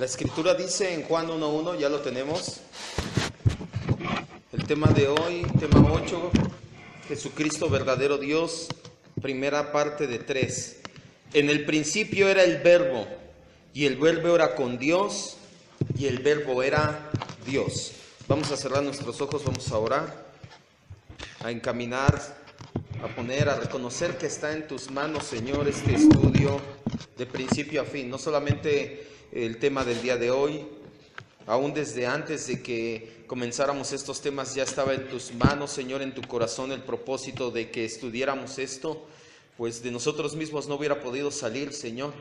La escritura dice en Juan 1:1, ya lo tenemos. El tema de hoy, tema 8, Jesucristo verdadero Dios, primera parte de 3. En el principio era el Verbo, y el Verbo era con Dios, y el Verbo era Dios. Vamos a cerrar nuestros ojos, vamos a orar, a encaminar, a poner, a reconocer que está en tus manos, Señor, este estudio de principio a fin. No solamente el tema del día de hoy, aún desde antes de que comenzáramos estos temas ya estaba en tus manos, Señor, en tu corazón el propósito de que estudiáramos esto, pues de nosotros mismos no hubiera podido salir, Señor.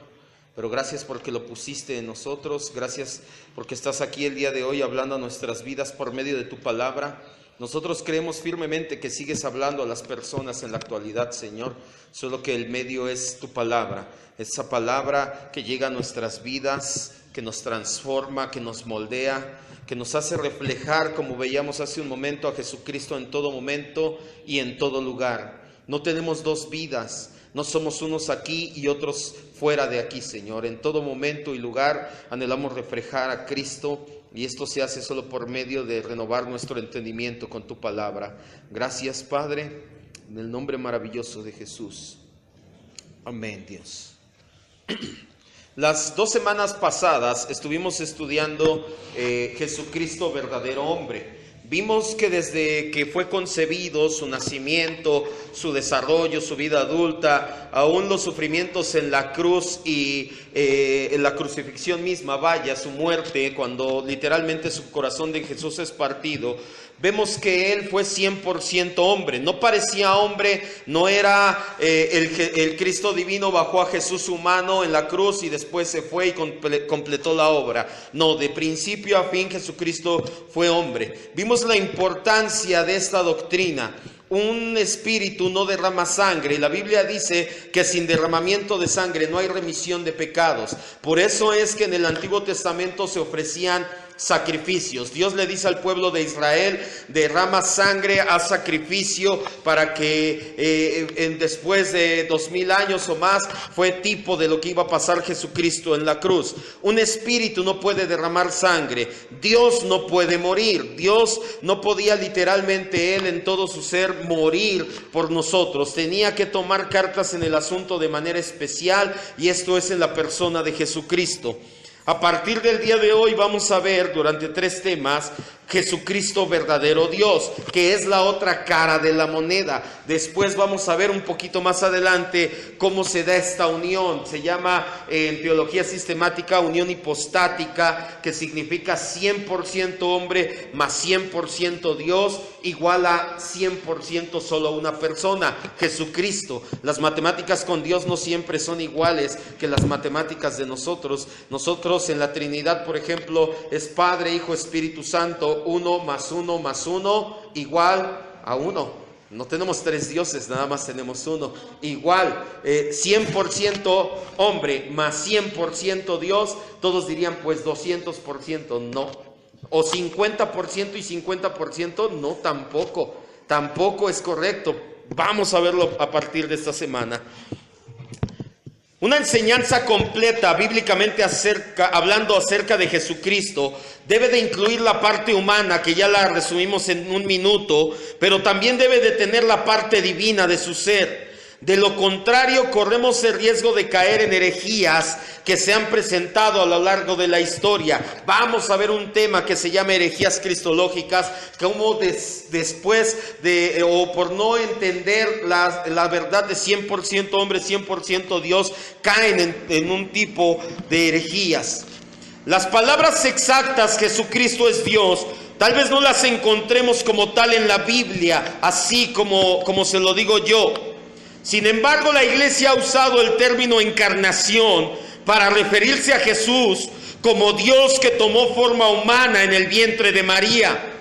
Pero gracias porque lo pusiste en nosotros, gracias porque estás aquí el día de hoy hablando a nuestras vidas por medio de tu palabra. Nosotros creemos firmemente que sigues hablando a las personas en la actualidad, Señor, solo que el medio es tu palabra, esa palabra que llega a nuestras vidas, que nos transforma, que nos moldea, que nos hace reflejar, como veíamos hace un momento, a Jesucristo en todo momento y en todo lugar. No tenemos dos vidas, no somos unos aquí y otros fuera de aquí, Señor. En todo momento y lugar anhelamos reflejar a Cristo, y esto se hace solo por medio de renovar nuestro entendimiento con tu palabra. Gracias, Padre, en el nombre maravilloso de Jesús. Amén, Dios. Las 2 semanas pasadas estuvimos estudiando Jesucristo verdadero hombre. Vimos que desde que fue concebido, su nacimiento, su desarrollo, su vida adulta, aún los sufrimientos en la cruz y en la crucifixión misma, vaya, su muerte, cuando literalmente su corazón de Jesús es partido, vemos que Él fue 100% hombre. No parecía hombre, no era el Cristo divino, bajó a Jesús humano en la cruz y después se fue y completó la obra. No, de principio a fin Jesucristo fue hombre. Vimos la importancia de esta doctrina. Un espíritu no derrama sangre, y la Biblia dice que sin derramamiento de sangre no hay remisión de pecados. Por eso es que en el Antiguo Testamento se ofrecían sacrificios. Dios le dice al pueblo de Israel: derrama sangre, haz sacrificio, para que después de 2000 años o más, fue tipo de lo que iba a pasar Jesucristo en la cruz. Un espíritu no puede derramar sangre. Dios no puede morir. Dios no podía literalmente, Él en todo su ser, morir por nosotros. Tenía que tomar cartas en el asunto de manera especial, y esto es en la persona de Jesucristo. A partir del día de hoy vamos a ver durante 3 temas Jesucristo verdadero Dios, que es la otra cara de la moneda. Después vamos a ver un poquito más adelante cómo se da esta unión. Se llama en teología sistemática unión hipostática, que significa 100% hombre más 100% Dios, igual a 100% solo una persona, Jesucristo. Las matemáticas con Dios no siempre son iguales que las matemáticas de nosotros. Nosotros en la Trinidad, por ejemplo, es Padre, Hijo, Espíritu Santo. 1 más 1 más 1 igual a 1. No tenemos 3 dioses, nada más tenemos uno. Igual, 100% hombre más 100% Dios. Todos dirían pues 200%, no. O 50% y 50%, no, tampoco. Tampoco es correcto. Vamos a verlo a partir de esta semana. Una enseñanza completa bíblicamente hablando acerca de Jesucristo debe de incluir la parte humana, que ya la resumimos en un minuto, pero también debe de tener la parte divina de su ser. De lo contrario, corremos el riesgo de caer en herejías que se han presentado a lo largo de la historia. Vamos a ver un tema que se llama herejías cristológicas, como después de, o por no entender la verdad de 100% hombre, 100% Dios, caen en un tipo de herejías. Las palabras exactas, Jesucristo es Dios, tal vez no las encontremos como tal en la Biblia, así como se lo digo yo. Sin embargo, la iglesia ha usado el término encarnación para referirse a Jesús como Dios que tomó forma humana en el vientre de María.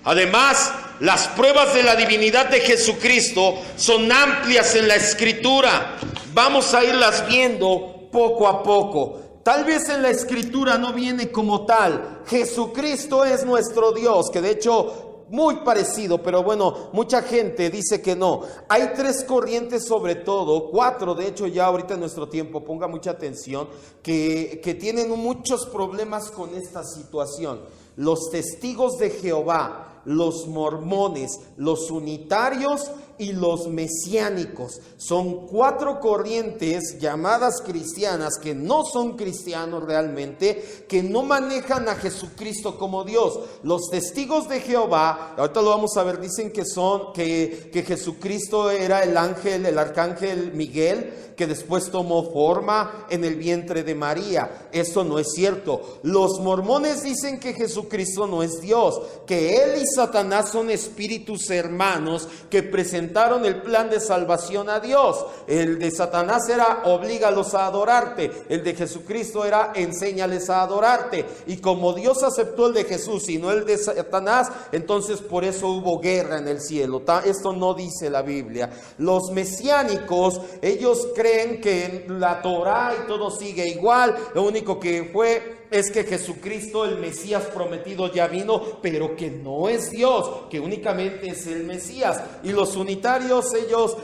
Además, las pruebas de la divinidad de Jesucristo son amplias en la Escritura. Vamos a irlas viendo poco a poco. Tal vez en la Escritura no viene como tal: Jesucristo es nuestro Dios, que de hecho muy parecido, pero bueno, mucha gente dice que no. Hay 3 corrientes sobre todo, 4 de hecho ya ahorita en nuestro tiempo, ponga mucha atención, que tienen muchos problemas con esta situación. Los testigos de Jehová, los mormones, los unitarios y los mesiánicos. Son 4 corrientes llamadas cristianas que no son cristianos realmente, que no manejan a Jesucristo como Dios. Los testigos de Jehová, ahorita lo vamos a ver, dicen que Jesucristo era el arcángel Miguel, que después tomó forma en el vientre de María. Eso no es cierto. Los mormones dicen que Jesucristo no es Dios, que él y Satanás son espíritus hermanos que presentaron el plan de salvación a Dios. El de Satanás era oblígalos a adorarte, el de Jesucristo era enséñales a adorarte. Y como Dios aceptó el de Jesús y no el de Satanás, entonces por eso hubo guerra en el cielo. Esto no dice la Biblia. Los mesiánicos, ellos creen que la Torá y todo sigue igual. Lo único que es que Jesucristo, el Mesías prometido, ya vino, pero que no es Dios, que únicamente es el Mesías. Y los unitarios, ellos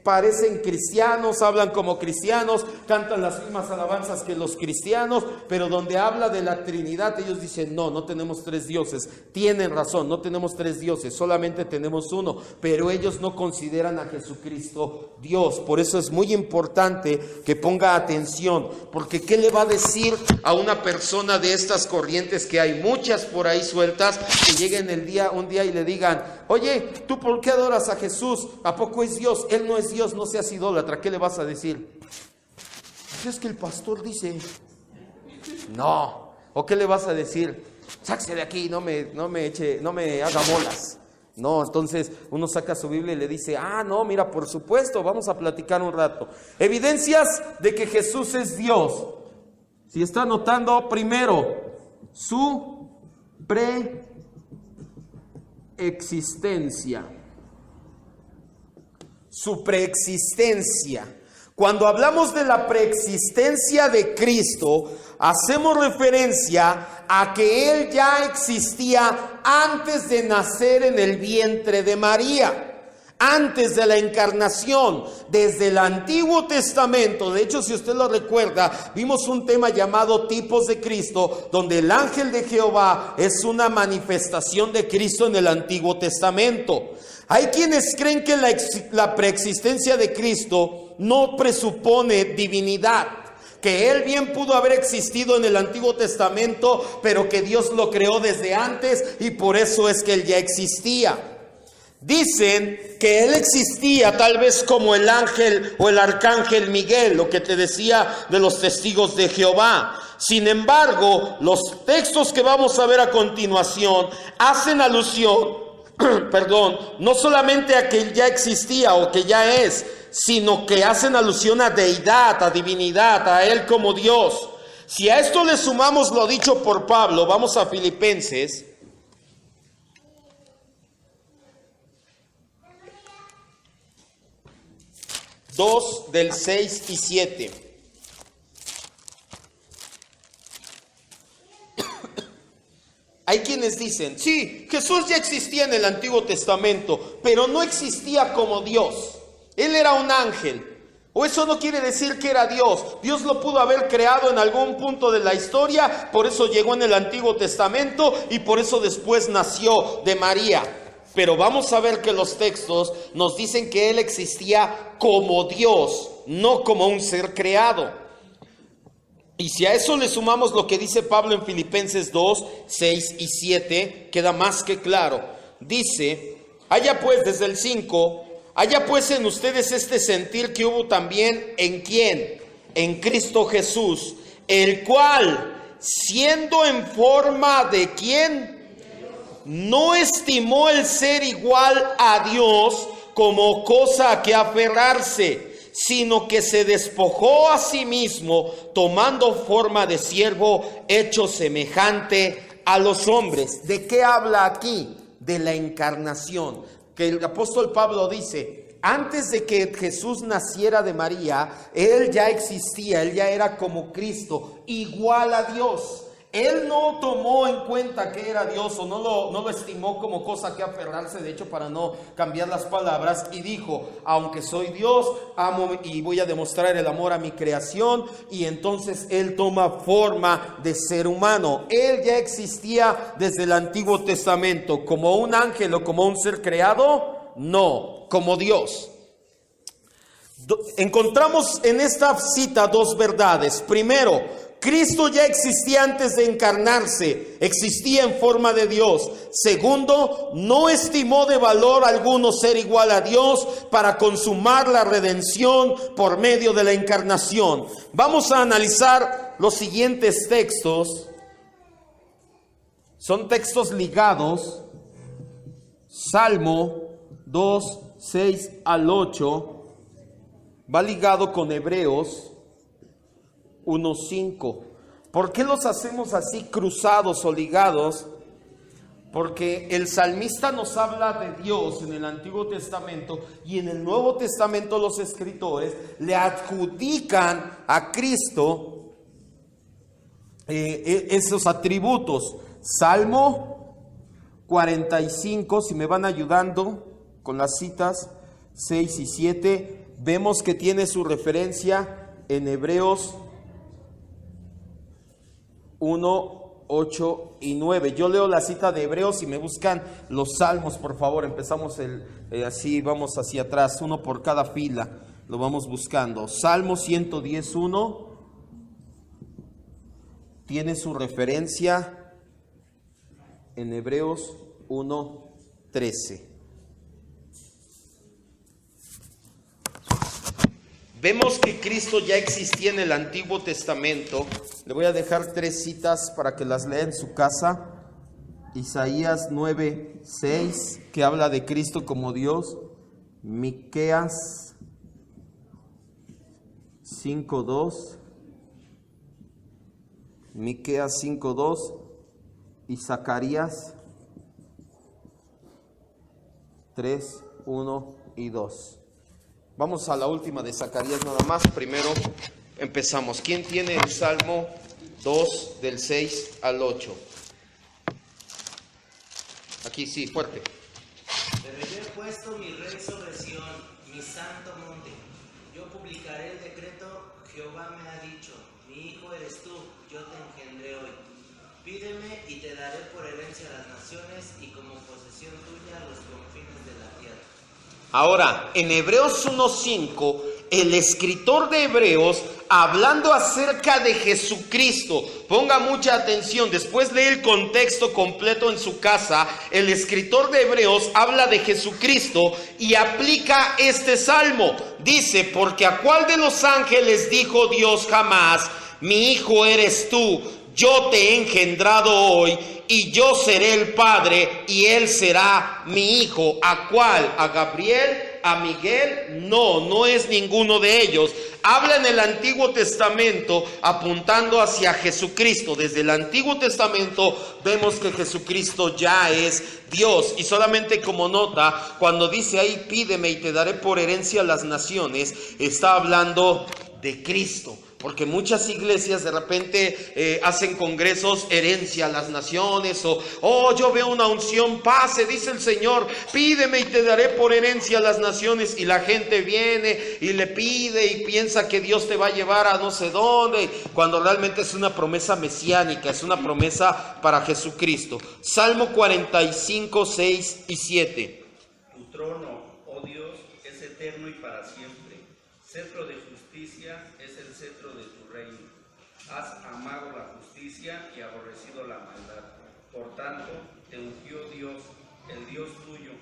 parecen cristianos, hablan como cristianos, cantan las mismas alabanzas que los cristianos, pero donde habla de la Trinidad, ellos dicen, no tenemos 3 dioses. Tienen razón, no tenemos 3 dioses, solamente tenemos uno, pero ellos no consideran a Jesucristo Dios. Por eso es muy importante que ponga atención, porque ¿qué le va a decir a una persona de estas corrientes, que hay muchas por ahí sueltas, que lleguen un día y le digan, oye, ¿tú por qué adoras a Jesús? ¿A poco es Dios? Él no es Dios, no seas idólatra. ¿Qué le vas a decir? Es que el pastor dice. No. ¿O qué le vas a decir? Sáquese de aquí, no me haga bolas. No, entonces uno saca su Biblia y le dice, no, mira, por supuesto, vamos a platicar un rato. Evidencias de que Jesús es Dios. Si está anotando, primero, su preexistencia. Su preexistencia. Cuando hablamos de la preexistencia de Cristo, hacemos referencia a que Él ya existía antes de nacer en el vientre de María, antes de la encarnación, desde el Antiguo Testamento. De hecho, si usted lo recuerda, vimos un tema llamado Tipos de Cristo, donde el ángel de Jehová es una manifestación de Cristo en el Antiguo Testamento. Hay quienes creen que la preexistencia de Cristo no presupone divinidad, que Él bien pudo haber existido en el Antiguo Testamento, pero que Dios lo creó desde antes y por eso es que Él ya existía. Dicen que Él existía tal vez como el ángel o el arcángel Miguel, lo que te decía de los testigos de Jehová. Sin embargo, los textos que vamos a ver a continuación hacen alusión no solamente a que Él ya existía o que ya es, sino que hacen alusión a deidad, a divinidad, a Él como Dios. Si a esto le sumamos lo dicho por Pablo, vamos a Filipenses 2 del 6 y 7. Hay quienes dicen, sí, Jesús ya existía en el Antiguo Testamento, pero no existía como Dios. Él era un ángel. O eso no quiere decir que era Dios. Dios lo pudo haber creado en algún punto de la historia, por eso llegó en el Antiguo Testamento y por eso después nació de María. Pero vamos a ver que los textos nos dicen que Él existía como Dios, no como un ser creado. Y si a eso le sumamos lo que dice Pablo en Filipenses 2, 6 y 7, queda más que claro. Dice, haya pues desde el 5, haya pues en ustedes este sentir que hubo también en ¿quién? En Cristo Jesús, el cual, siendo en forma de ¿quién? No estimó el ser igual a Dios como cosa a que aferrarse, sino que se despojó a sí mismo, tomando forma de siervo, hecho semejante a los hombres. ¿De qué habla aquí? De la encarnación. Que el apóstol Pablo dice, antes de que Jesús naciera de María, Él ya existía, Él ya era como Cristo, igual a Dios. Él no tomó en cuenta que era Dios o no lo estimó como cosa que aferrarse, de hecho, para no cambiar las palabras, y dijo: aunque soy Dios, amo y voy a demostrar el amor a mi creación. Y entonces Él toma forma de ser humano. Él ya existía desde el Antiguo Testamento, como un ángel o como un ser creado, no, como Dios. Encontramos en esta cita dos verdades. Primero, Cristo ya existía antes de encarnarse, existía en forma de Dios. Segundo, no estimó de valor alguno ser igual a Dios para consumar la redención por medio de la encarnación. Vamos a analizar los siguientes textos. Son textos ligados. Salmo 2, 6 al 8, va ligado con Hebreos 1:5. ¿Por qué los hacemos así cruzados o ligados? Porque el salmista nos habla de Dios en el Antiguo Testamento, y en el Nuevo Testamento los escritores le adjudican a Cristo esos atributos. Salmo 45, si me van ayudando con las citas 6 y 7, vemos que tiene su referencia en Hebreos 1, 8 y 9. Yo leo la cita de Hebreos y me buscan los salmos, por favor. Empezamos así, vamos hacia atrás, uno por cada fila, lo vamos buscando. Salmo 110:1 tiene su referencia en Hebreos 1:13. Vemos que Cristo ya existía en el Antiguo Testamento. Le voy a dejar 3 citas para que las lea en su casa. Isaías 9:6, que habla de Cristo como Dios. Miqueas 5:2. Miqueas 5:2 y Zacarías 3:1 y 2. Vamos a la última de Zacarías nada más. Primero empezamos. ¿Quién tiene el Salmo 2 del 6 al 8? Aquí sí, fuerte. Pero yo he puesto mi rey sobre Sión, mi santo monte. Yo publicaré el decreto, Jehová me ha dicho, mi hijo eres tú, yo te engendré hoy. Pídeme y te daré por herencia a las naciones y como posesión tuya los confines de la tierra. Ahora, en Hebreos 1:5, el escritor de Hebreos, hablando acerca de Jesucristo, ponga mucha atención, después lee el contexto completo en su casa. El escritor de Hebreos habla de Jesucristo y aplica este salmo. Dice: porque a cuál de los ángeles dijo Dios jamás, mi hijo eres tú, yo te he engendrado hoy, y yo seré el padre, y él será mi hijo. ¿A cuál? ¿A Gabriel? ¿A Miguel? No es ninguno de ellos. Habla en el Antiguo Testamento apuntando hacia Jesucristo. Desde el Antiguo Testamento vemos que Jesucristo ya es Dios. Y solamente como nota, cuando dice ahí, pídeme y te daré por herencia a las naciones, está hablando de Cristo. Porque muchas iglesias de repente hacen congresos, herencia a las naciones, o yo veo una unción, pase, dice el Señor, pídeme y te daré por herencia a las naciones, y la gente viene y le pide y piensa que Dios te va a llevar a no sé dónde, cuando realmente es una promesa mesiánica, es una promesa para Jesucristo. Salmo 45, 6 y 7. Tu trono, oh Dios, es eterno y para siempre. Cetro de justicia es el cetro de tu reino. Has amado la justicia y aborrecido la maldad. Por tanto, te ungió Dios, el Dios tuyo,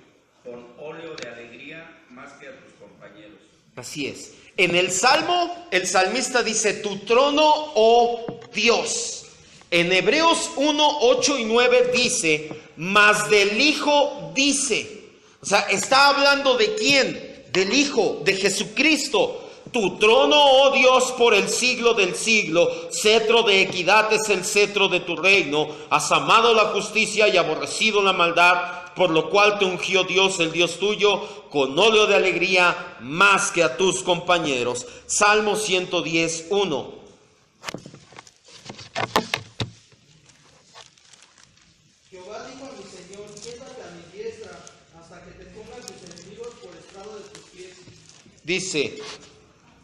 con óleo de alegría más que a tus compañeros. Así es. En el Salmo, el salmista dice, tu trono, oh Dios. En Hebreos 1, 8 y 9 dice, mas del Hijo dice. O sea, está hablando de quién, del Hijo, de Jesucristo. Tu trono, oh Dios, por el siglo del siglo, cetro de equidad es el cetro de tu reino. Has amado la justicia y aborrecido la maldad, por lo cual te ungió Dios, el Dios tuyo, con óleo de alegría más que a tus compañeros. Salmo 110, 1. que te pongan tus enemigos por estrado de tus pies. Dice,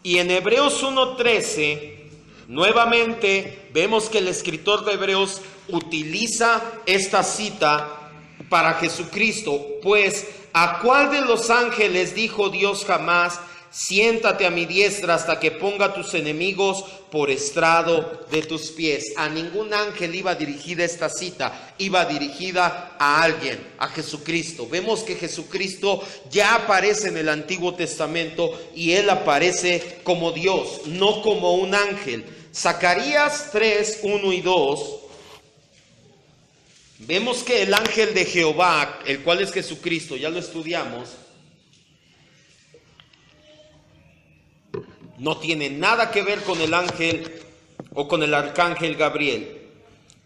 y en Hebreos 1:13, nuevamente vemos que el escritor de Hebreos utiliza esta cita para Jesucristo. Pues, ¿a cuál de los ángeles dijo Dios jamás: siéntate a mi diestra hasta que ponga tus enemigos por estrado de tus pies? A ningún ángel iba dirigida esta cita, iba dirigida a alguien, a Jesucristo. Vemos que Jesucristo ya aparece en el Antiguo Testamento y Él aparece como Dios, no como un ángel. Zacarías 3, 1 y 2. Vemos que el ángel de Jehová, el cual es Jesucristo, ya lo estudiamos, no tiene nada que ver con el ángel o con el arcángel Gabriel.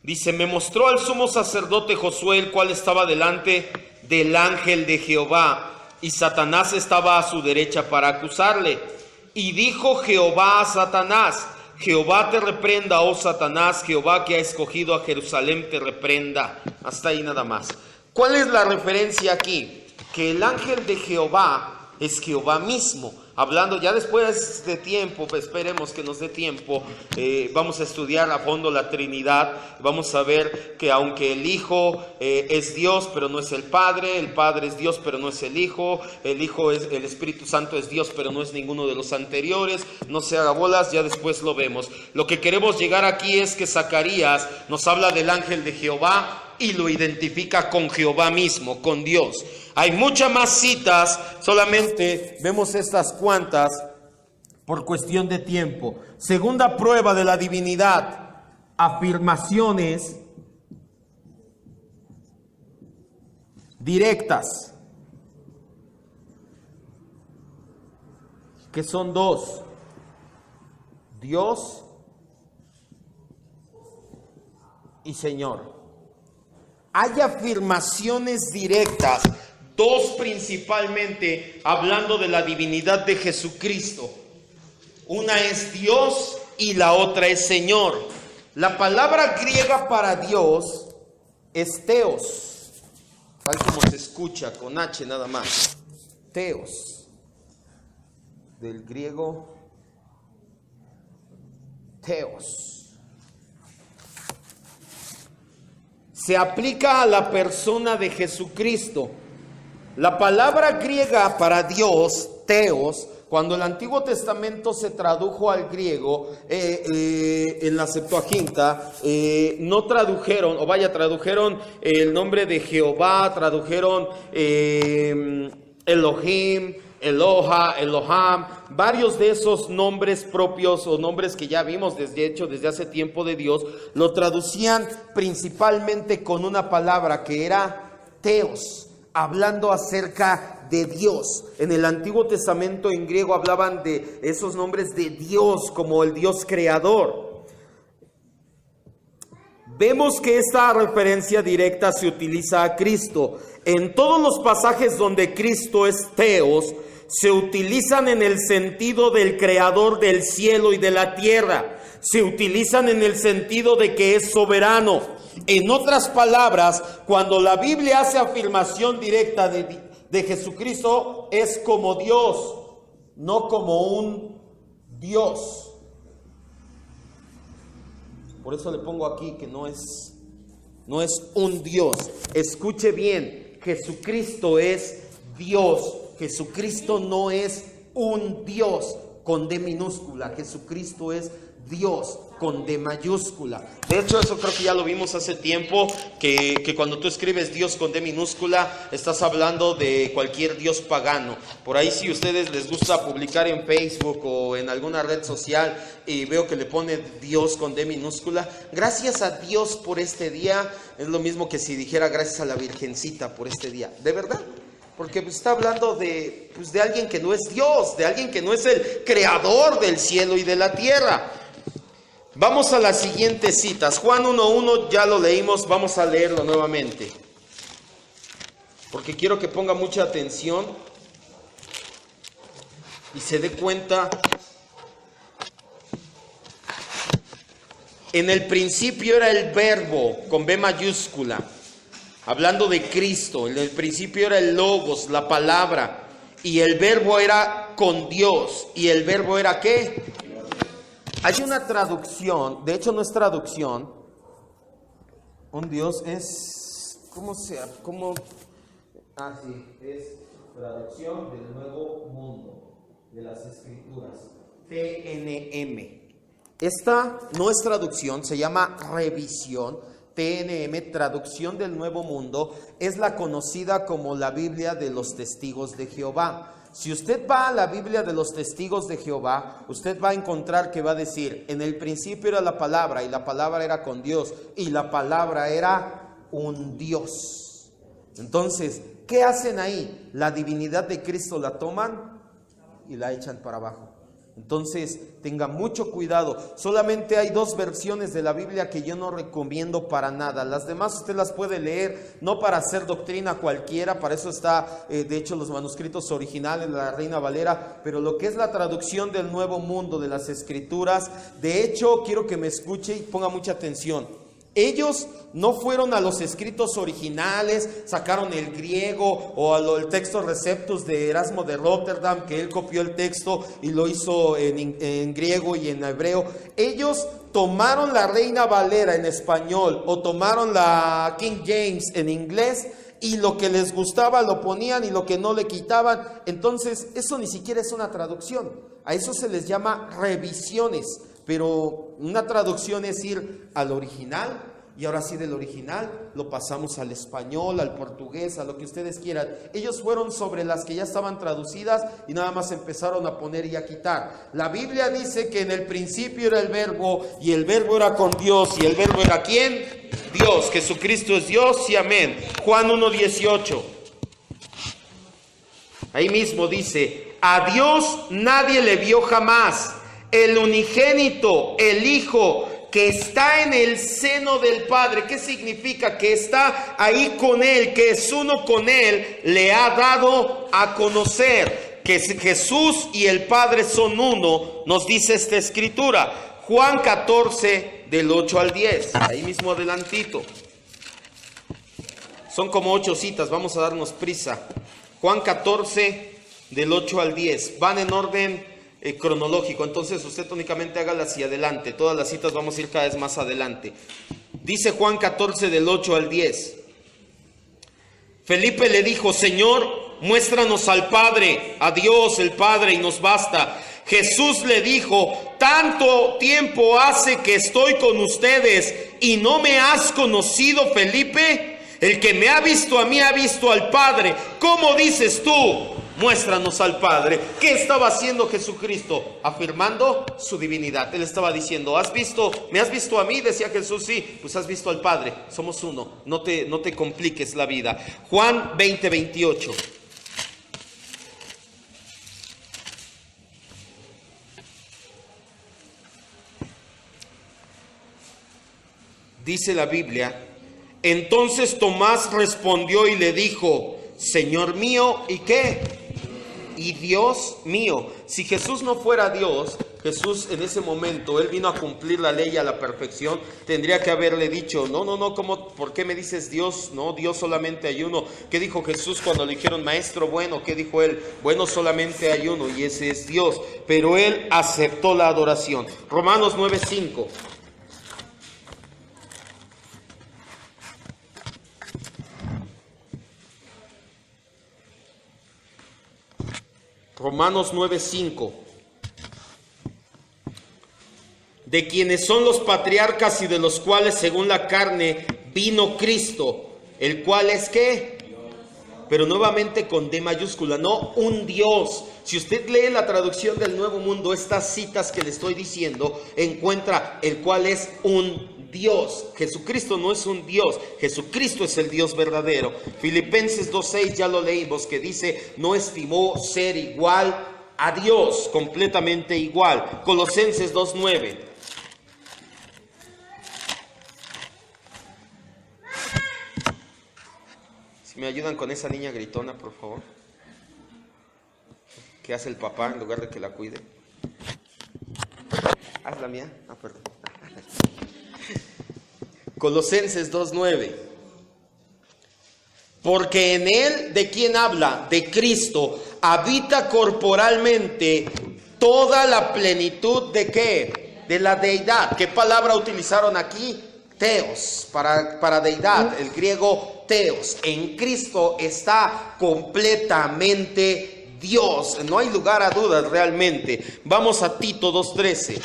Dice, me mostró al sumo sacerdote Josué, el cual estaba delante del ángel de Jehová, y Satanás estaba a su derecha para acusarle. Y dijo Jehová a Satanás: Jehová te reprenda, oh Satanás, Jehová que ha escogido a Jerusalén te reprenda. Hasta ahí nada más. ¿Cuál es la referencia aquí? Que el ángel de Jehová es Jehová mismo. Hablando ya después de tiempo, pues esperemos que nos dé tiempo, vamos a estudiar a fondo la Trinidad. Vamos a ver que aunque el Hijo es Dios, pero no es el Padre es Dios, pero no es el Hijo es el Espíritu Santo es Dios, pero no es ninguno de los anteriores. No se haga bolas, ya después lo vemos. Lo que queremos llegar aquí es que Zacarías nos habla del ángel de Jehová y lo identifica con Jehová mismo, con Dios. Hay muchas más citas, solamente vemos estas cuantas por cuestión de tiempo. Segunda prueba de la divinidad: afirmaciones directas, que son dos: Dios y Señor. Hay afirmaciones directas, dos principalmente, hablando de la divinidad de Jesucristo. Una es Dios y la otra es Señor. La palabra griega para Dios es Theos, tal como se escucha, con H nada más. Theos, del griego Theos. Se aplica a la persona de Jesucristo. La palabra griega para Dios, Theos, cuando el Antiguo Testamento se tradujo al griego, en la Septuaginta, no tradujeron, tradujeron el nombre de Jehová, tradujeron Elohim, Eloha, Eloham, varios de esos nombres propios o nombres que ya vimos desde hace tiempo de Dios, lo traducían principalmente con una palabra que era Theos, hablando acerca de Dios. En el Antiguo Testamento en griego hablaban de esos nombres de Dios como el Dios creador. Vemos que esta referencia directa se utiliza a Cristo. En todos los pasajes donde Cristo es Theos, se utilizan en el sentido del creador del cielo y de la tierra. Se utilizan en el sentido de que es soberano. En otras palabras, cuando la Biblia hace afirmación directa de Jesucristo, es como Dios, no como un Dios. Por eso le pongo aquí que no es un Dios. Escuche bien, Jesucristo es Dios. Jesucristo no es un Dios con D minúscula. Jesucristo es Dios con D mayúscula. De hecho, eso creo que ya lo vimos hace tiempo, que cuando tú escribes Dios con D minúscula, estás hablando de cualquier Dios pagano. Por ahí, si a ustedes les gusta publicar en Facebook o en alguna red social y veo que le pone Dios con D minúscula, gracias a Dios por este día, es lo mismo que si dijera gracias a la Virgencita por este día. ¿De verdad? Porque está hablando de alguien que no es Dios, de alguien que no es el creador del cielo y de la tierra. Vamos a las siguientes citas. Juan 1:1 ya lo leímos, vamos a leerlo nuevamente, porque quiero que ponga mucha atención y se dé cuenta. En el principio era el verbo con B mayúscula. hablando de Cristo. En el principio era el Logos, la palabra, y el verbo era con Dios. ¿Y el verbo era qué? Hay una traducción, de hecho no es traducción. Un Dios es, sí, es traducción del Nuevo Mundo, de las Escrituras, TNM. Esta no es traducción, se llama revisión. TNM, traducción del Nuevo Mundo, es la conocida como la Biblia de los Testigos de Jehová. Si usted va a la Biblia de los Testigos de Jehová, usted va a encontrar que va a decir, en el principio era la palabra, y la palabra era con Dios, y la palabra era un Dios. Entonces, ¿qué hacen ahí? La divinidad de Cristo la toman y la echan para abajo. Entonces, tenga mucho cuidado. Solamente hay 2 versiones de la Biblia que yo no recomiendo para nada. Las demás usted las puede leer, no para hacer doctrina cualquiera, para eso está, de hecho, los manuscritos originales de la Reina Valera, pero lo que es la traducción del Nuevo Mundo, de las Escrituras, de hecho, quiero que me escuche y ponga mucha atención. Ellos no fueron a los escritos originales, sacaron el griego o el texto Receptus de Erasmo de Rotterdam, que él copió el texto y lo hizo en griego y en hebreo. Ellos tomaron la Reina Valera en español o tomaron la King James en inglés y lo que les gustaba lo ponían y lo que no le quitaban. Entonces, eso ni siquiera es una traducción. A eso se les llama revisiones. Pero una traducción es ir al original y ahora sí del original lo pasamos al español, al portugués, a lo que ustedes quieran. Ellos fueron sobre las que ya estaban traducidas y nada más empezaron a poner y a quitar. La Biblia dice que en el principio era el verbo y el verbo era con Dios y el verbo era ¿quién? Dios. Jesucristo es Dios y amén. Juan 1:18. Ahí mismo dice, a Dios nadie le vio jamás. El unigénito, el Hijo, que está en el seno del Padre. ¿Qué significa? Que está ahí con Él, que es uno con Él, le ha dado a conocer que Jesús y el Padre son uno, nos dice esta escritura. Juan 14, del 8 al 10, ahí mismo adelantito. Son como 8 citas, vamos a darnos prisa. Juan 14, del 8 al 10, van en orden cronológico, entonces usted únicamente hágala hacia adelante, todas las citas vamos a ir cada vez más adelante. Dice Juan 14 del 8 al 10. Felipe le dijo, Señor, muéstranos al Padre, a Dios el Padre, y nos basta. Jesús le dijo, tanto tiempo hace que estoy con ustedes y no me has conocido, Felipe. El que me ha visto a mí ha visto al Padre. ¿Cómo dices tú? Muéstranos al Padre. ¿Qué estaba haciendo Jesucristo? Afirmando su divinidad. Él estaba diciendo, ¿me has visto a mí? Decía Jesús, sí, pues has visto al Padre. Somos uno. No te compliques la vida. Juan 20, 28. Dice la Biblia, entonces Tomás respondió y le dijo, Señor mío, ¿y qué? Y Dios mío. Si Jesús no fuera Dios, Jesús en ese momento, Él vino a cumplir la ley a la perfección, tendría que haberle dicho, no, ¿por qué me dices Dios? No, Dios solamente hay uno. ¿Qué dijo Jesús cuando le dijeron, maestro bueno? ¿Qué dijo Él? Bueno, solamente hay uno y ese es Dios. Pero Él aceptó la adoración. Romanos 9:5. Romanos 9:5. De quienes son los patriarcas y de los cuales según la carne vino Cristo, el cual es ¿qué? Pero nuevamente con D mayúscula, no un Dios. Si usted lee la traducción del Nuevo Mundo, estas citas que le estoy diciendo, encuentra el cual es un Dios. Jesucristo no es un Dios, Jesucristo es el Dios verdadero. Filipenses 2:6 ya lo leímos, que dice, no estimó ser igual a Dios, completamente igual. Colosenses 2:9. Si me ayudan con esa niña gritona, por favor. ¿Qué hace el papá en lugar de que la cuide? Haz la mía. Perdón. Colosenses 2:9. Porque en él, ¿de quién habla? De Cristo. Habita corporalmente toda la plenitud ¿de qué? De la deidad. ¿Qué palabra utilizaron aquí? Theos, para deidad, el griego theos. En Cristo está completamente Dios. No hay lugar a dudas realmente. Vamos a Tito 2:13.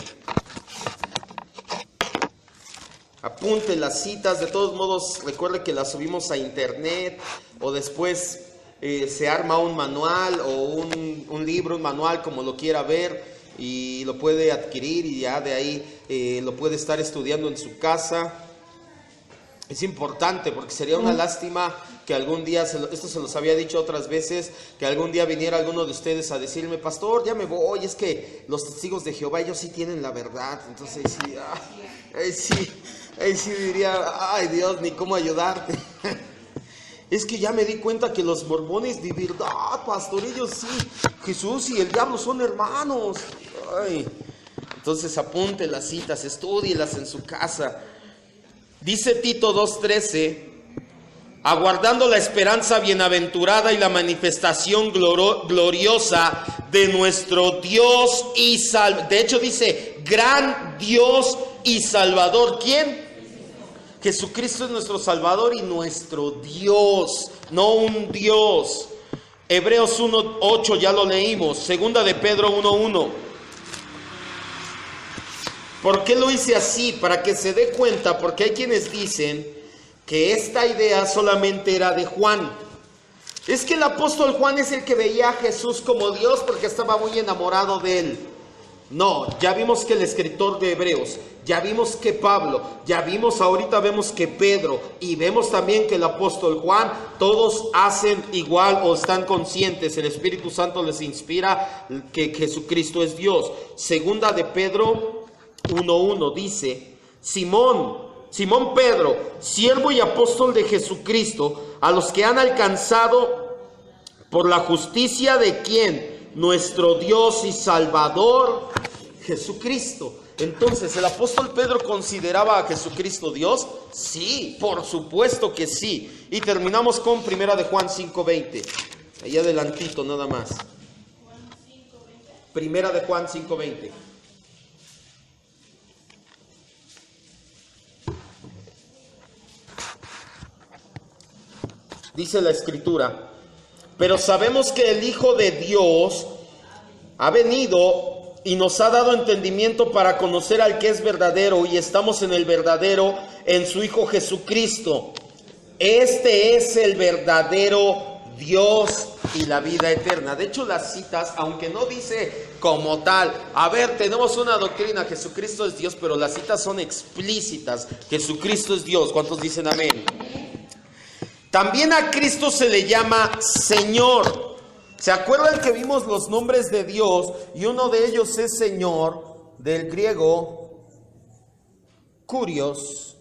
Apunte las citas, de todos modos recuerde que las subimos a internet o después se arma un manual o un libro, un manual como lo quiera ver y lo puede adquirir y ya de ahí lo puede estar estudiando en su casa. Es importante porque sería una lástima que algún día, esto se los había dicho otras veces, que algún día viniera alguno de ustedes a decirme, pastor, ya me voy, es que los testigos de Jehová ellos sí tienen la verdad. Entonces ahí sí diría, ay Dios, ni cómo ayudarte. Es que ya me di cuenta que los mormones de verdad, pastor, ellos sí, Jesús y el diablo son hermanos. Ay. Entonces apunte las citas, estúdielas en su casa. Dice Tito 2:13, aguardando la esperanza bienaventurada y la manifestación gloriosa de nuestro Dios y Salvador. De hecho dice, gran Dios y Salvador. ¿Quién? Jesucristo es nuestro Salvador y nuestro Dios, no un Dios. Hebreos 1:8 ya lo leímos. Segunda de Pedro 1:1. ¿Por qué lo hice así? Para que se dé cuenta, porque hay quienes dicen que esta idea solamente era de Juan. Es que el apóstol Juan es el que veía a Jesús como Dios porque estaba muy enamorado de él. No, ya vimos que el escritor de Hebreos, ya vimos que Pablo, ya vimos ahorita, vemos que Pedro y vemos también que el apóstol Juan, todos hacen igual o están conscientes, el Espíritu Santo les inspira que Jesucristo es Dios. Segunda de Pedro 1:1 dice, Simón Pedro, siervo y apóstol de Jesucristo, a los que han alcanzado por la justicia de ¿quién? Nuestro Dios y Salvador, Jesucristo. Entonces, ¿el apóstol Pedro consideraba a Jesucristo Dios? Sí, por supuesto que sí. Y terminamos con Primera de Juan 5:20. Ahí adelantito nada más. Primera de Juan 5:20. Dice la Escritura, pero sabemos que el Hijo de Dios ha venido y nos ha dado entendimiento para conocer al que es verdadero, y estamos en el verdadero, en su Hijo Jesucristo. Este es el verdadero Dios y la vida eterna. De hecho, las citas, aunque no dice como tal, a ver, tenemos una doctrina, Jesucristo es Dios, pero las citas son explícitas, Jesucristo es Dios. ¿Cuántos dicen amén? También a Cristo se le llama Señor. ¿Se acuerdan que vimos los nombres de Dios? Y uno de ellos es Señor, del griego Kurios,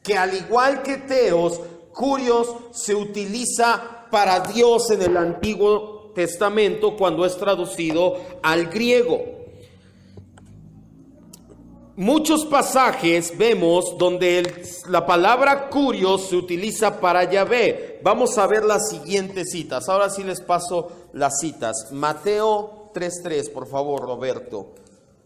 que al igual que Theos, Kurios se utiliza para Dios en el Antiguo Testamento cuando es traducido al griego. Muchos pasajes vemos donde la palabra Kurios se utiliza para Yahvé. Vamos a ver las siguientes citas. Ahora sí les paso las citas. Mateo 3:3, por favor, Roberto.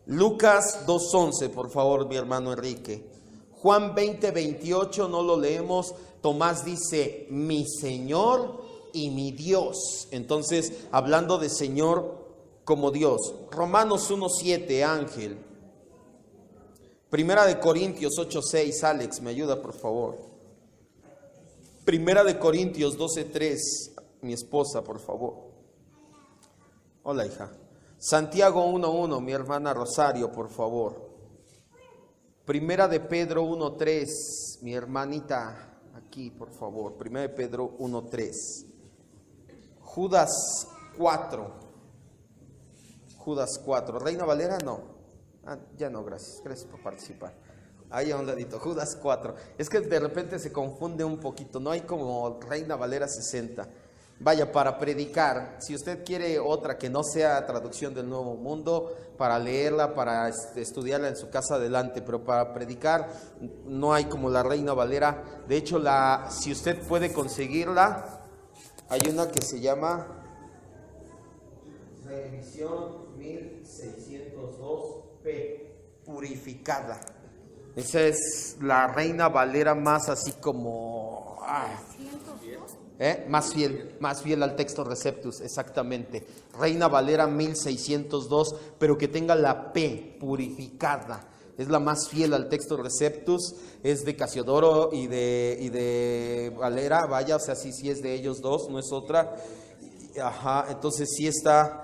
Lucas 2:11, por favor, mi hermano Enrique. Juan 20:28, no lo leemos. Tomás dice, mi Señor y mi Dios. Entonces, hablando de Señor como Dios. Romanos 1:7, Ángel. Primera de Corintios 8:6, Alex, me ayuda por favor. Primera de Corintios 12:3, mi esposa, por favor. Hola, hija. Santiago 1:1, mi hermana Rosario, por favor. Primera de Pedro 1:3, mi hermanita, aquí, por favor. Primera de Pedro 1:3. Judas 4. Judas 4. Reina Valera, no. Ya no, gracias por participar. Ahí a un ladito, Judas 4. Es que de repente se confunde un poquito, no hay como Reina Valera 60. Vaya, para predicar, si usted quiere otra que no sea traducción del Nuevo Mundo, para leerla, para estudiarla en su casa, adelante, pero para predicar no hay como la Reina Valera. De hecho, si usted puede conseguirla, hay una que se llama Reedición 1602p, purificada. Esa es la Reina Valera más así como... más fiel al texto Receptus, exactamente. Reina Valera 1602, pero que tenga la P, purificada. Es la más fiel al texto Receptus, es de Casiodoro y de Valera, vaya, o sea, sí es de ellos dos, no es otra. Ajá, entonces sí está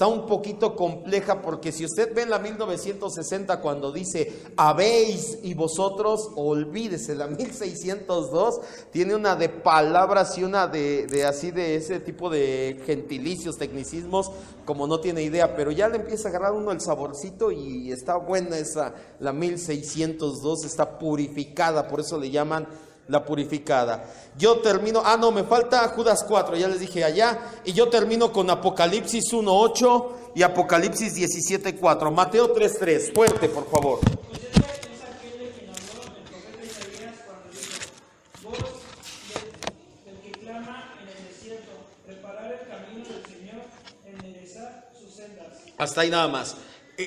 un poquito compleja, porque si usted ve en la 1960 cuando dice habéis y vosotros, olvídese. La 1602 tiene una de palabras y una de ese tipo de gentilicios, tecnicismos, como no tiene idea, pero ya le empieza a agarrar uno el saborcito y está buena esa. La 1602 está purificada, por eso le llaman la purificada. Yo termino, me falta Judas 4, ya les dije allá, y yo termino con Apocalipsis 1:8 y Apocalipsis 17:4. Mateo 3:3, fuerte por favor. Hasta ahí nada más.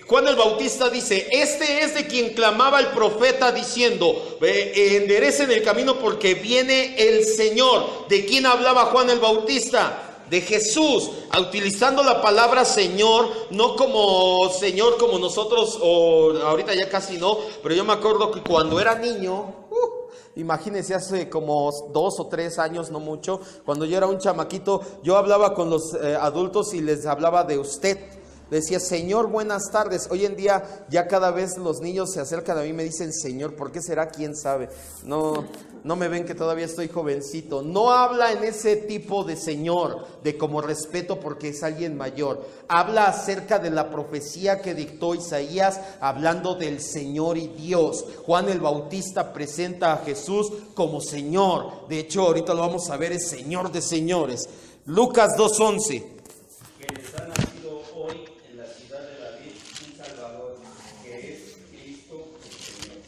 Juan el Bautista dice, este es de quien clamaba el profeta diciendo, enderecen el camino porque viene el Señor. ¿De quién hablaba Juan el Bautista? De Jesús, utilizando la palabra Señor, no como Señor como nosotros, o ahorita ya casi no, pero yo me acuerdo que cuando era niño, imagínense, hace como 2 o 3 años, no mucho, cuando yo era un chamaquito, yo hablaba con los adultos y les hablaba de usted. Decía, Señor, buenas tardes. Hoy en día ya cada vez los niños se acercan a mí y me dicen Señor. ¿Por qué será? ¿Quién sabe? No me ven que todavía estoy jovencito. No habla en ese tipo de Señor, de como respeto porque es alguien mayor. Habla acerca de la profecía que dictó Isaías, hablando del Señor y Dios. Juan el Bautista presenta a Jesús como Señor. De hecho, ahorita lo vamos a ver, es Señor de señores. Lucas 2:11.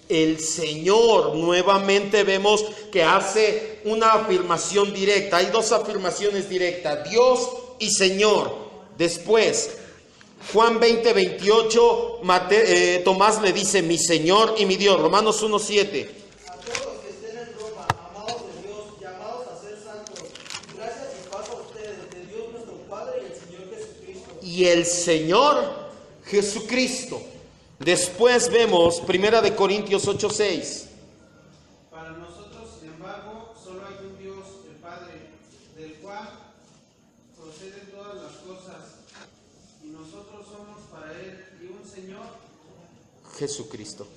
El Señor, nuevamente vemos que hace una afirmación directa. Hay 2 afirmaciones directas, Dios y Señor. Después, Juan 20:28, Tomás le dice, mi Señor y mi Dios. Romanos 1:7. A todos los que estén en Roma, amados de Dios, llamados a ser santos, gracias y paz a ustedes, de Dios nuestro Padre y el Señor Jesucristo. Y el Señor Jesucristo. Después vemos 1 Corintios 8:6. Para nosotros, sin embargo, solo hay un Dios, el Padre, del cual proceden todas las cosas, y nosotros somos para Él, y un Señor, Jesucristo,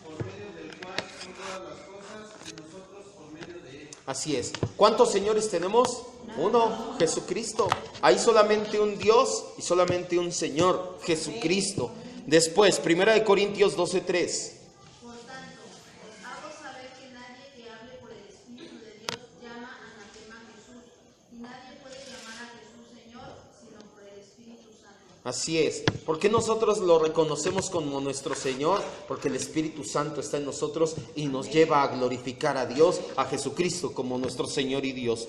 por medio del cual son todas las cosas, y nosotros por medio de Él. Así es. ¿Cuántos señores tenemos? Uno, Jesucristo. Hay solamente un Dios y solamente un Señor, Jesucristo. Después, 1 Corintios 12:3. Por tanto, os hago saber que nadie que hable por el Espíritu de Dios llama anatema a Jesús, y nadie puede llamar a Jesús Señor sino por el Espíritu Santo. Así es. ¿Por qué nosotros lo reconocemos como nuestro Señor? Porque el Espíritu Santo está en nosotros y nos lleva a glorificar a Dios, a Jesucristo como nuestro Señor y Dios.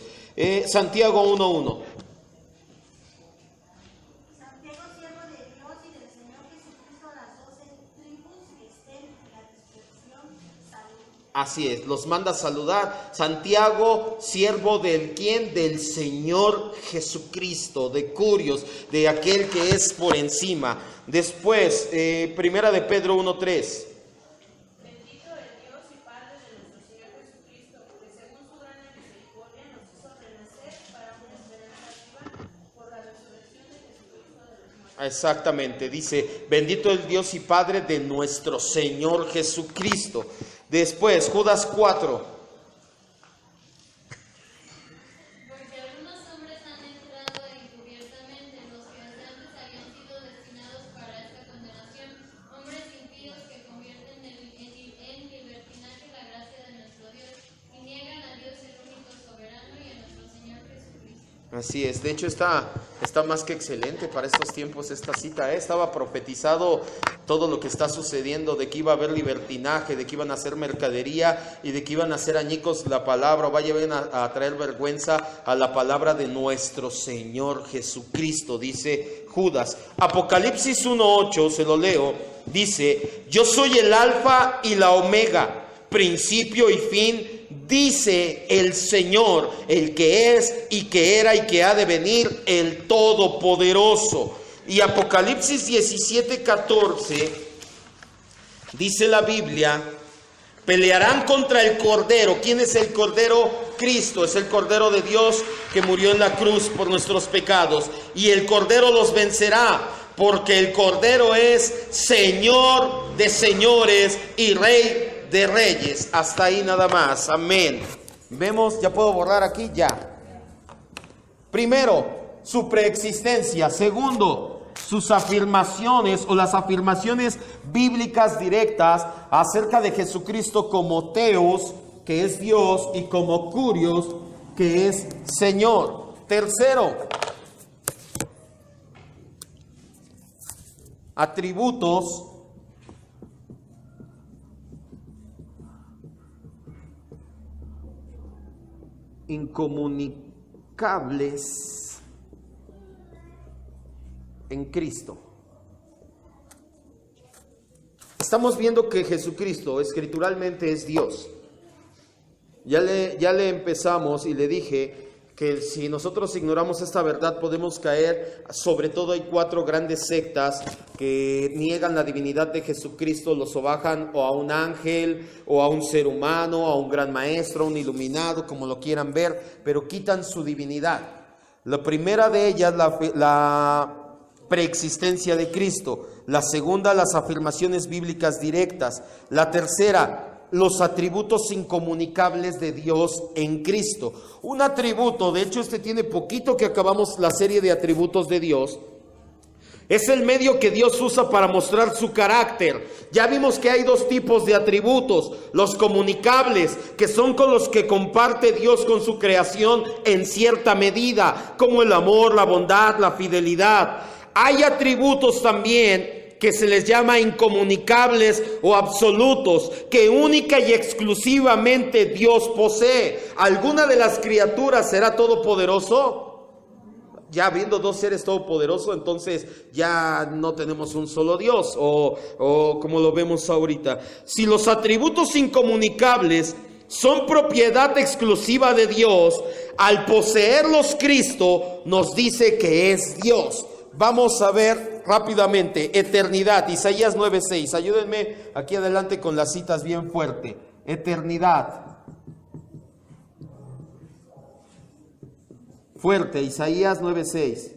Santiago 1:1. Así es, los manda a saludar. Santiago, siervo del ¿quién? Del Señor Jesucristo, de Curios, de aquel que es por encima. Después, 1 de Pedro 1:3. Bendito el Dios y Padre de nuestro Señor Jesucristo, que según su gran misericordia nos hizo renacer para una esperanza viva por la resurrección de Jesucristo de los muertos. Exactamente, dice, bendito el Dios y Padre de nuestro Señor Jesucristo. Después, Judas 4. Porque algunos hombres han entrado encubiertamente, los que antes habían sido destinados para esta condenación, hombres impíos que convierten en libertinaje la gracia de nuestro Dios y niegan a Dios el único soberano y a nuestro Señor Jesucristo Así es, de hecho está más que excelente para estos tiempos esta cita, ¿eh? Estaba profetizado todo lo que está sucediendo, de que iba a haber libertinaje, de que iban a hacer mercadería y de que iban a hacer añicos la palabra, vaya a traer vergüenza a la palabra de nuestro Señor Jesucristo, dice Judas. Apocalipsis 1:8, se lo leo, dice: yo soy el alfa y la omega, principio y fin, dice el Señor, el que es y que era y que ha de venir, el Todopoderoso. Y Apocalipsis 17:14 dice la Biblia: pelearán contra el Cordero. ¿Quién es el Cordero? Cristo, es el Cordero de Dios que murió en la cruz por nuestros pecados. Y el Cordero los vencerá, porque el Cordero es Señor de señores y Rey de reyes. Hasta ahí nada más. Amén. Vemos, ya puedo borrar aquí, ya. Primero, su preexistencia. Segundo, sus afirmaciones o las afirmaciones bíblicas directas acerca de Jesucristo como Theos, que es Dios, y como Kurios, que es Señor. Tercero, atributos incomunicables en Cristo. Estamos viendo que Jesucristo escrituralmente es Dios. Ya le empezamos y le dije que si nosotros ignoramos esta verdad podemos caer. Sobre todo hay 4 grandes sectas que niegan la divinidad de Jesucristo, lo sobajan o a un ángel o a un ser humano, a un gran maestro, a un iluminado, como lo quieran ver, pero quitan su divinidad. La primera de ellas, la preexistencia de Cristo. La segunda, las afirmaciones bíblicas directas. La tercera, los atributos incomunicables de Dios en Cristo. Un atributo, de hecho tiene poquito que acabamos la serie de atributos de Dios, es el medio que Dios usa para mostrar su carácter. Ya vimos que hay 2 tipos de atributos: los comunicables, que son con los que comparte Dios con su creación en cierta medida, como el amor, la bondad, la fidelidad. Hay atributos también que se les llama incomunicables o absolutos, que única y exclusivamente Dios posee. ¿Alguna de las criaturas será todopoderoso? Ya habiendo 2 seres todopoderosos, entonces ya no tenemos un solo Dios, o como lo vemos ahorita. Si los atributos incomunicables son propiedad exclusiva de Dios, al poseerlos Cristo nos dice que es Dios. Vamos a ver rápidamente. Eternidad, Isaías 9:6. Ayúdenme aquí adelante con las citas bien fuerte. Eternidad. Fuerte, Isaías 9:6.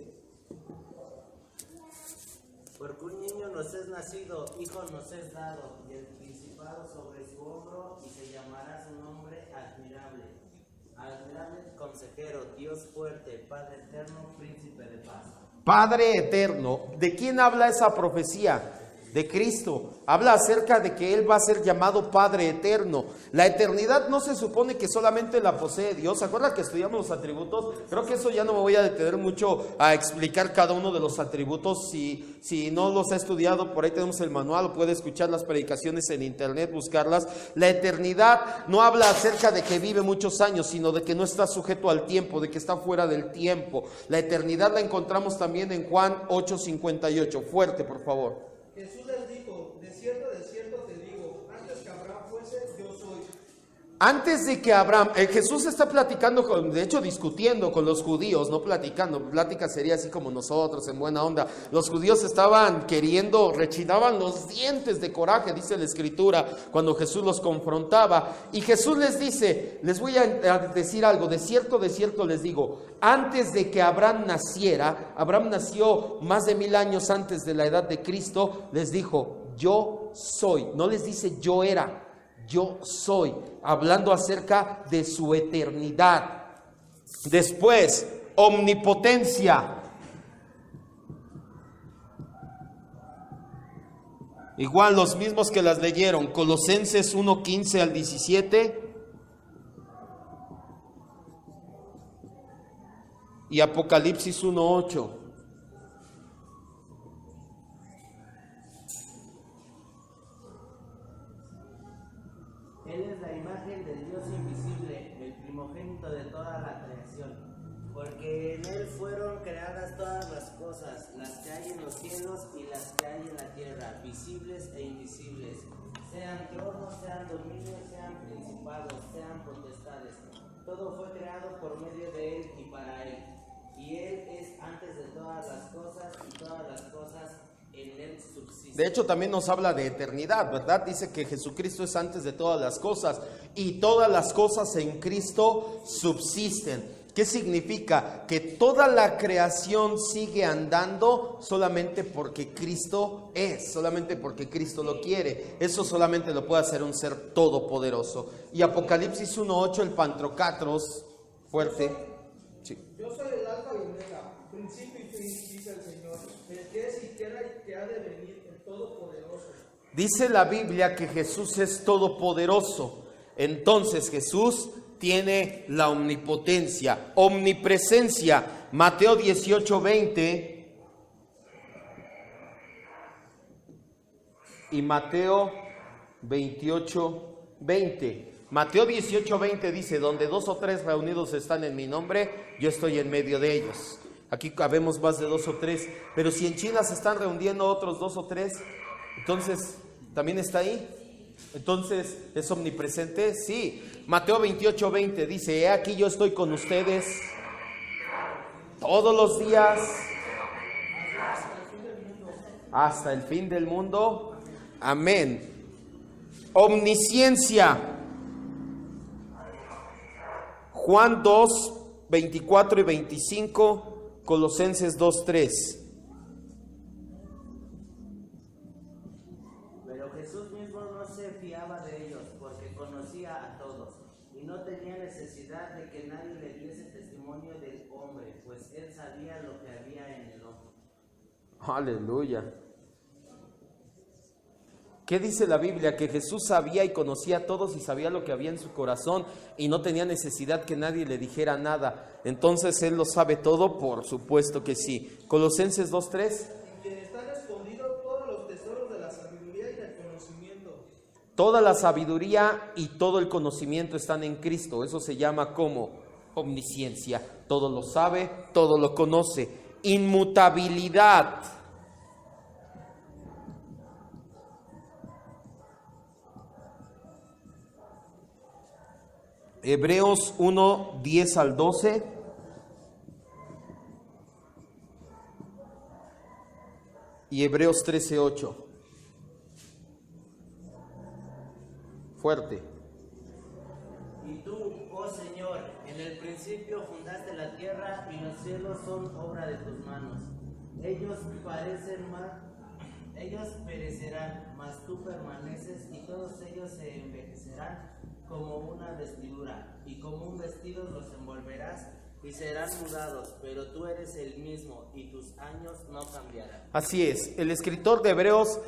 Porque un niño nos es nacido, hijo nos es dado, y el principado sobre su hombro, y se llamará su nombre admirable. Admirable consejero, Dios fuerte, Padre eterno, príncipe de paz. Padre eterno. ¿De quién habla esa profecía? De Cristo. Habla acerca de que Él va a ser llamado Padre eterno. La eternidad no se supone que solamente la posee Dios. ¿Se acuerdan que estudiamos los atributos? Creo que eso ya no me voy a detener mucho a explicar cada uno de los atributos. Si no los ha estudiado, por ahí tenemos el manual, o puede escuchar las predicaciones en internet, buscarlas. La eternidad no habla acerca de que vive muchos años, sino de que no está sujeto al tiempo, de que está fuera del tiempo. La eternidad la encontramos también en Juan 8:58. Fuerte, por favor. Jesús les dijo: de cierto te digo, antes que Abraham fuese, yo soy. Antes de que Abraham, Jesús está platicando, de hecho discutiendo con los judíos, no platicando, plática sería así como nosotros, en buena onda. Los judíos estaban queriendo, rechinaban los dientes de coraje, dice la Escritura, cuando Jesús los confrontaba. Y Jesús les dice: les voy a decir algo, de cierto les digo, antes de que Abraham naciera, Abraham nació más de 1000 años antes de la edad de Cristo, les dijo: yo soy. No les dice yo era, yo soy, hablando acerca de su eternidad. Después, omnipotencia. Igual los mismos que las leyeron, Colosenses 1:15 al 17. y Apocalipsis 1:8. Él es la imagen del Dios invisible, el primogénito de toda la creación, porque en Él fueron creadas todas las cosas, las que hay en los cielos y las que hay en la tierra, visibles e invisibles, sean tronos, sean dominios, sean principados, sean potestades. Todo fue creado por medio de Él y para Él. Y Él es antes de todas las cosas y todas las cosas en Él subsisten. De hecho, también nos habla de eternidad, ¿verdad? Dice que Jesucristo es antes de todas las cosas y todas las cosas en Cristo subsisten. ¿Qué significa? Que toda la creación sigue andando solamente porque Cristo es, solamente porque Cristo lo quiere. Eso solamente lo puede hacer un ser todopoderoso. Y Apocalipsis 1:8, el Pantocratros, fuerte. Sí. Yo soy el alfa y omega, principio y fin, dice el Señor, el que es y que era y que ha de venir, el todopoderoso. Dice la Biblia que Jesús es todopoderoso. Entonces Jesús tiene la omnipotencia, omnipresencia. Mateo 18:20 y Mateo 28:20. Mateo 18:20 dice: donde 2 o 3 reunidos están en mi nombre, yo estoy en medio de ellos. Aquí cabemos más de 2 o 3, pero si en China se están reuniendo otros 2 o 3, entonces ¿también está ahí? Entonces, ¿es omnipresente? Sí. Mateo 28:20 dice: he aquí yo estoy con ustedes todos los días hasta el fin del mundo. Amén. Omnisciencia. Juan 2:24 y 25, Colosenses 2:3. Pero Jesús mismo no se fiaba de ellos, porque conocía a todos, y no tenía necesidad de que nadie le diese testimonio del hombre, pues él sabía lo que había en el hombre. Aleluya. ¿Qué dice la Biblia? Que Jesús sabía y conocía a todos y sabía lo que había en su corazón y no tenía necesidad que nadie le dijera nada. Entonces, ¿Él lo sabe todo? Por supuesto que sí. Colosenses 2:3. En quien están escondidos todos los tesoros de la sabiduría y del conocimiento. Toda la sabiduría y todo el conocimiento están en Cristo. Eso se llama como omnisciencia. Todo lo sabe, todo lo conoce. Inmutabilidad. Hebreos 1:10 al 12. Y Hebreos 13:8. Fuerte. Y tú, oh Señor, en el principio fundaste la tierra y los cielos son obra de tus manos. Ellos perecerán, mas tú permaneces, y todos ellos se envejecerán como una vestidura, y como un vestido los envolverás y serán mudados, pero tú eres el mismo y tus años no cambiarán. Así es, el escritor de Hebreos,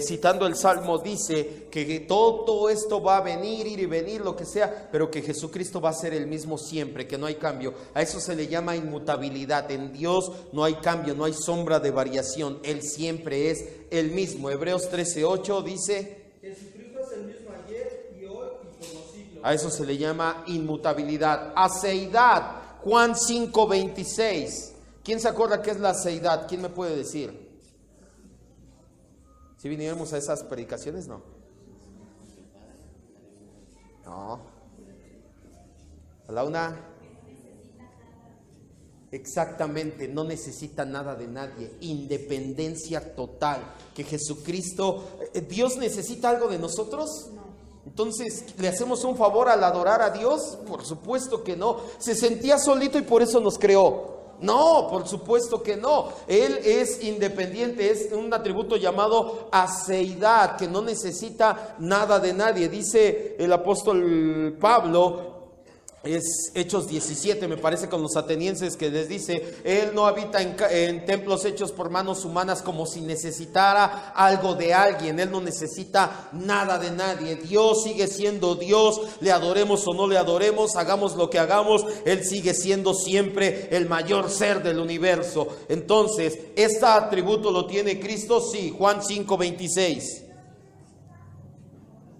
citando el Salmo, dice que todo esto va a venir, ir y venir, lo que sea, pero que Jesucristo va a ser el mismo siempre, que no hay cambio. A eso se le llama inmutabilidad. En Dios no hay cambio, no hay sombra de variación. Él siempre es el mismo. Hebreos 13:8 dice: Jesucristo es el mismo ayer y hoy y por los siglos. a eso se le llama inmutabilidad. Aceidad, Juan 5:26. ¿Quién se acuerda qué es la aceidad? ¿Quién me puede decir? ¿Si viniéramos a esas predicaciones? No. A la una. Exactamente, no necesita nada de nadie. Independencia total. Que Jesucristo, ¿Dios necesita algo de nosotros? No. Entonces, ¿le hacemos un favor al adorar a Dios? Por supuesto que no. ¿Se sentía solito y por eso nos creó? No, por supuesto que no. Él es independiente, es un atributo llamado aceidad, que no necesita nada de nadie. Dice el apóstol Pablo Es Hechos 17, me parece, con los atenienses, que les dice: Él no habita en templos hechos por manos humanas, como si necesitara algo de alguien. Él no necesita nada de nadie. Dios sigue siendo Dios, le adoremos o no le adoremos, hagamos lo que hagamos, Él sigue siendo siempre el mayor ser del universo. Entonces, ¿este atributo lo tiene Cristo? Sí. Juan 5:26.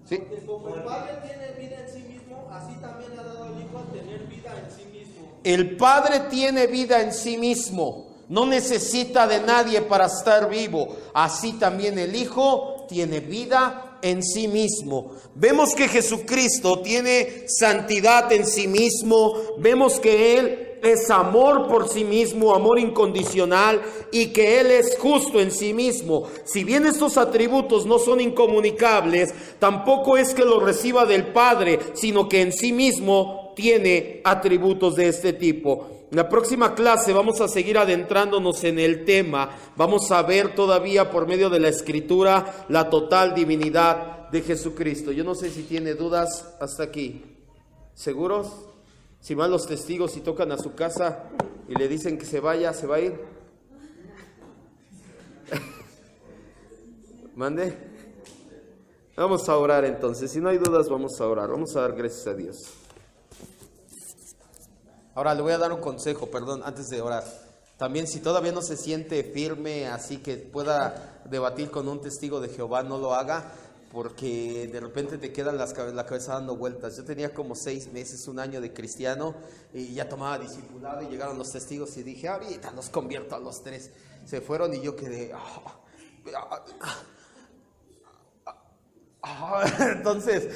¿Sí? Porque como el Padre tiene vida en sí mismo, así también ha dado al Hijo a tener vida en sí mismo. El Padre tiene vida en sí mismo, no necesita de nadie para estar vivo. Así también el Hijo tiene vida en sí mismo. Vemos que Jesucristo tiene santidad en sí mismo, vemos que Él es amor por sí mismo, amor incondicional, y que Él es justo en sí mismo. Si bien estos atributos no son incomunicables, tampoco es que los reciba del Padre, sino que en sí mismo tiene atributos de este tipo. En la próxima clase vamos a seguir adentrándonos en el tema. Vamos a ver todavía por medio de la Escritura la total divinidad de Jesucristo. Yo no sé si tiene dudas hasta aquí. ¿Seguros? Si van los testigos y tocan a su casa y le dicen que se vaya, ¿se va a ir? ¿Mande? Vamos a orar entonces. Si no hay dudas, vamos a orar. Vamos a dar gracias a Dios. Ahora le voy a dar un consejo, perdón, antes de orar. También, si todavía no se siente firme, así que pueda debatir con un testigo de Jehová, no lo haga, porque de repente te quedan la cabeza dando vueltas. Yo tenía como 6 meses, 1 año de cristiano, y ya tomaba discipulado, y llegaron los testigos y dije: ahorita los convierto a los 3. Se fueron y yo quedé... Entonces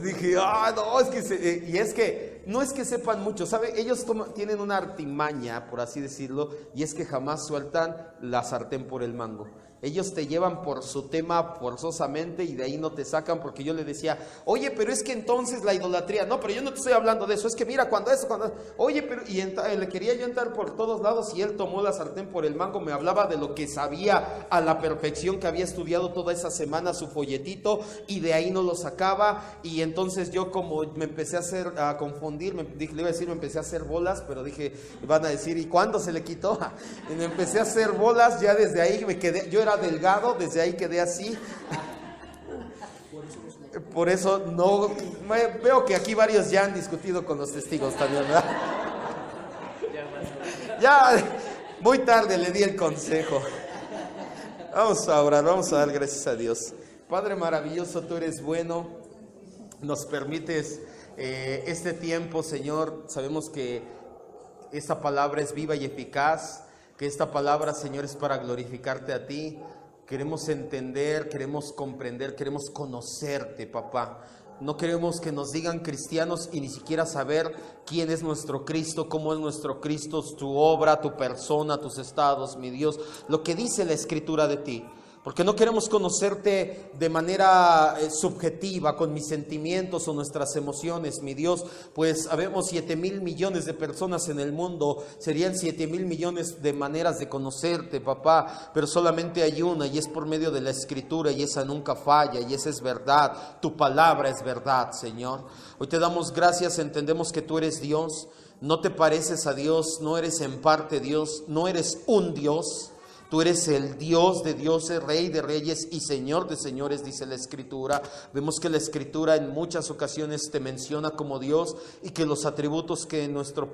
dije: no, es que y es que no es que sepan mucho, ¿sabe? Ellos tienen una artimaña, por así decirlo, y es que jamás sueltan la sartén por el mango. Ellos te llevan por su tema forzosamente y de ahí no te sacan, porque yo le decía: oye, pero es que entonces la idolatría, no, pero yo no te estoy hablando de eso, es que mira, cuando, oye, pero, y le quería yo entrar por todos lados, y él tomó la sartén por el mango, me hablaba de lo que sabía a la perfección, que había estudiado toda esa semana su folletito, y de ahí no lo sacaba. Y entonces yo, como me empecé a confundir, le iba a decir, me empecé a hacer bolas, pero dije, van a decir: ¿y cuándo se le quitó? Y me empecé a hacer bolas, ya desde ahí me quedé, yo era delgado, desde ahí quedé así. Por eso no veo que aquí varios ya han discutido con los testigos también, ¿verdad? Ya muy tarde le di el consejo. Vamos a orar, vamos a dar gracias a Dios. Padre maravilloso, tú eres bueno, nos permites este tiempo, Señor. Sabemos que esta palabra es viva y eficaz, que esta palabra, Señor, es para glorificarte a ti. Queremos entender, queremos comprender, queremos conocerte, papá. No queremos que nos digan cristianos y ni siquiera saber quién es nuestro Cristo, cómo es nuestro Cristo, tu obra, tu persona, tus estados, mi Dios, lo que dice la Escritura de ti. Porque no queremos conocerte de manera subjetiva, con mis sentimientos o nuestras emociones, mi Dios, pues habemos 7,000 millones de personas en el mundo, serían 7,000 millones de maneras de conocerte, papá, pero solamente hay una, y es por medio de la Escritura, y esa nunca falla, y esa es verdad, tu palabra es verdad, Señor. Hoy te damos gracias, entendemos que tú eres Dios, no te pareces a Dios, no eres en parte Dios, no eres un Dios. Tú eres el Dios de dioses, Rey de reyes y Señor de señores, dice la Escritura. Vemos que la Escritura en muchas ocasiones te menciona como Dios, y que los atributos que nuestro